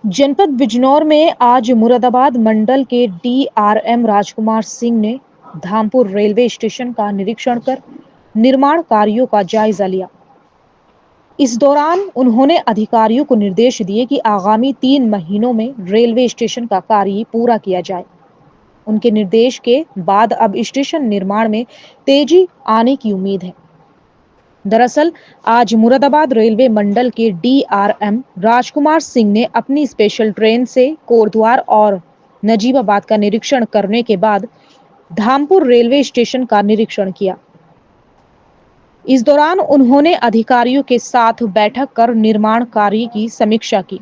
जनपद बिजनौर में आज मुरादाबाद मंडल के डीआरएम राजकुमार सिंह ने धामपुर रेलवे स्टेशन का निरीक्षण कर निर्माण कार्यों का जायजा लिया। इस दौरान उन्होंने अधिकारियों को निर्देश दिए कि आगामी 3 महीनों में रेलवे स्टेशन का कार्य पूरा किया जाए। उनके निर्देश के बाद अब स्टेशन निर्माण में तेजी आने की उम्मीद है। दरअसल आज मुरादाबाद रेलवे मंडल के डीआरएम राजकुमार सिंह ने अपनी स्पेशल ट्रेन से कोटद्वार और नजीबाबाद का निरीक्षण करने के बाद धामपुर रेलवे स्टेशन का निरीक्षण किया। इस दौरान उन्होंने अधिकारियों के साथ बैठक कर निर्माण कार्य की समीक्षा की।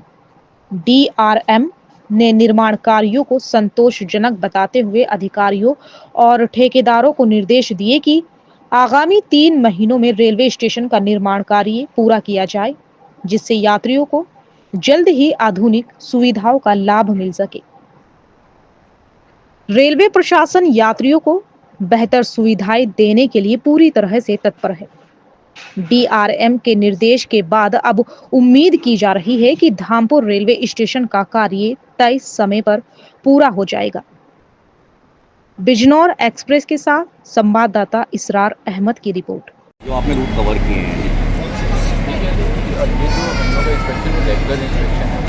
डीआरएम ने निर्माण कार्यों को संतोषजनक बताते हुए अधिकारियों और ठेकेदारों को निर्देश दिए कि आगामी 3 महीनों में रेलवे स्टेशन का निर्माण कार्य पूरा किया जाए, जिससे यात्रियों को जल्द ही आधुनिक सुविधाओं का लाभ मिल सके। रेलवे प्रशासन यात्रियों को बेहतर सुविधाएं देने के लिए पूरी तरह से तत्पर है। डीआरएम के निर्देश के बाद अब उम्मीद की जा रही है कि धामपुर रेलवे स्टेशन का कार्य तय समय पर पूरा हो जाएगा। बिजनौर एक्सप्रेस के साथ संवाददाता इसरार अहमद की रिपोर्ट। जो आपने रूट कवर किए हैं, ठीक है। ये जो हम लोग का इंस्पेक्शन है रेगुलर इंस्पेक्शन है,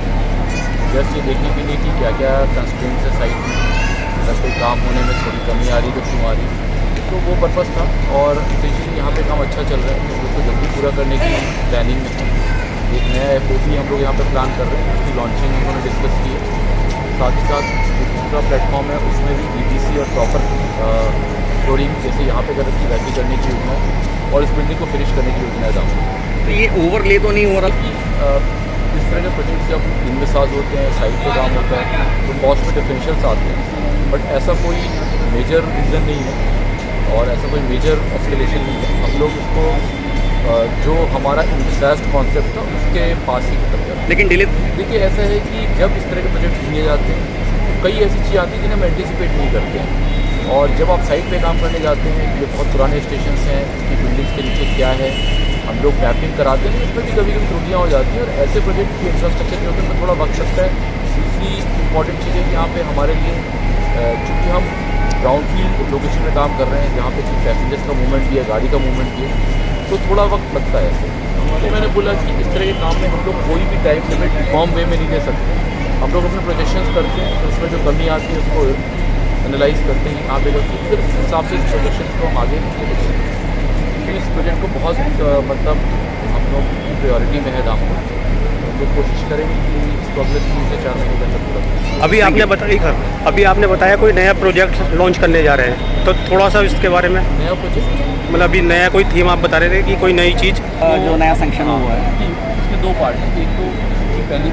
जस्ट ये देखने के लिए कि क्या क्या कंस्ट्रेंट्स है साइट में, अगर कोई काम होने में थोड़ी कमी आ रही तो क्यों आ रही, तो वो पर्पज़ था। और स्पेशली यहाँ पे काम अच्छा चल रहा है तो उसको जल्दी पूरा करने की प्लानिंग में है। एक नया एफओपी हम लोग यहाँ पे प्लान कर रहे हैं, उसकी लॉन्चिंग हम लोगों ने डिस्कस की है। साथ ही साथ जो दूसरा प्लेटफॉर्म है उसमें भी ईटीसी और प्रॉपर फ्लोरिंग जैसे यहाँ पे कर रखी वैसी करने की योजना है और इस बिल्डिंग को फिनिश करने की योजना है दामपुर। तो ये ओवरले तो नहीं हो रहा कि इस तरह के प्रोजेक्ट जब इनमें साज होते हैं, साइट पे काम होता है तो कॉस्ट में डिफरेंशियल्स आते हैं, बट ऐसा कोई मेजर रीज़न नहीं है और ऐसा कोई मेजर एस्केलेशन नहीं है। हम लोग इसको जो हमारा इंटरेस्ट कॉन्सेप्ट था उसके पास ही खत्म करते हैं। लेकिन डिले देखिए ऐसा है कि जब इस तरह के प्रोजेक्ट लिए जाते हैं तो कई ऐसी चीज़ें आती हैं जिन्हें हम एंटिसिपेट नहीं करते हैं, और जब आप साइट पे काम करने जाते हैं, ये बहुत पुराने स्टेशन हैं, इसकी बिल्डिंग्स के नीचे क्या है, हम लोग मैपिंग कराते हैं, इसमें भी कभी कभी त्रुटियाँ हो जाती हैं और ऐसे प्रोजेक्ट के इंफ्रास्ट्रक्चर के होते हैं थोड़ा वक्त लगता है। दूसरी इंपॉर्टेंट चीज़ है कि यहाँ पे हमारे लिए चूँकि हम ग्राउंड फील्ड लोकेशन में काम कर रहे हैं जहाँ पे सिर्फ पैसेंजर्स का मूवमेंट भी है, गाड़ी का मूवमेंट भी है, तो थोड़ा वक्त लगता है ऐसे। तो मैंने बोला कि इस तरह के काम में हम लोग कोई भी टाइम लिमिट फॉर्म वे में नहीं दे सकते। हम लोग अपने प्रोजेक्शंस करते हैं तो उसमें जो कमी आती है उसको एनालाइज करते हैं कहाँ पे गलती, फिर उस हिसाब से इस प्रोजेक्शन को हम आगे लेके चलते हैं। तो इस प्रोजेक्ट को बहुत मतलब हम लोग की प्रायोरिटी में है दामपुर, तो हम लोग कोशिश करेंगे कि इसको अगले 3 से 4 महीने के अंदर पूरा करें। अभी आपने बताया कोई नया प्रोजेक्ट लॉन्च करने जा रहे हैं, तो थोड़ा सा इसके बारे में नया प्रोजेक्ट मतलब अभी नया कोई थीम आप बता रहे थे कि कोई नई चीज़ जो नया सैंक्शन हुआ है इसमें 2 पार्ट हैं। एक तो इसकी पहली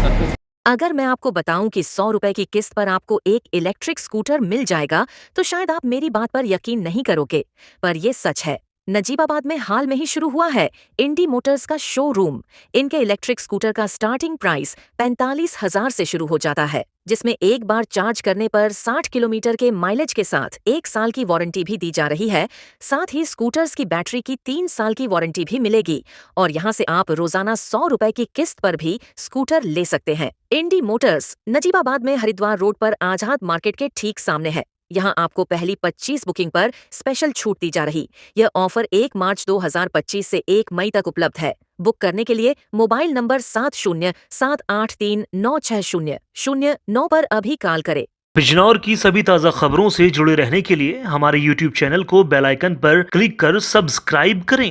सर्फेस। अगर मैं आपको बताऊं कि 100 रुपए की किस्त पर आपको एक इलेक्ट्रिक स्कूटर मिल जाएगा तो शायद आप मेरी बात पर यकीन नहीं करोगे, पर ये सच है। नजीबाबाद में हाल में ही शुरू हुआ है इंडी मोटर्स का शोरूम। इनके इलेक्ट्रिक स्कूटर का स्टार्टिंग प्राइस 45,000 से शुरू हो जाता है, जिसमें एक बार चार्ज करने पर 60 किलोमीटर के माइलेज के साथ 1 साल की वारंटी भी दी जा रही है। साथ ही स्कूटर्स की बैटरी की 3 साल की वारंटी भी मिलेगी और यहाँ से आप रोजाना 100 रुपए की किस्त पर भी स्कूटर ले सकते हैं। इंडी मोटर्स नजीबाबाद में हरिद्वार रोड पर आजाद मार्केट के ठीक सामने है। यहाँ आपको पहली 25 बुकिंग पर स्पेशल छूट दी जा रही। यह ऑफर 1 मार्च 2025 से 1 मई तक उपलब्ध है। बुक करने के लिए मोबाइल नंबर 7078396009 पर अभी कॉल करें। बिजनौर की सभी ताज़ा खबरों से जुड़े रहने के लिए हमारे YouTube चैनल को बेल आइकन पर क्लिक कर सब्सक्राइब करें।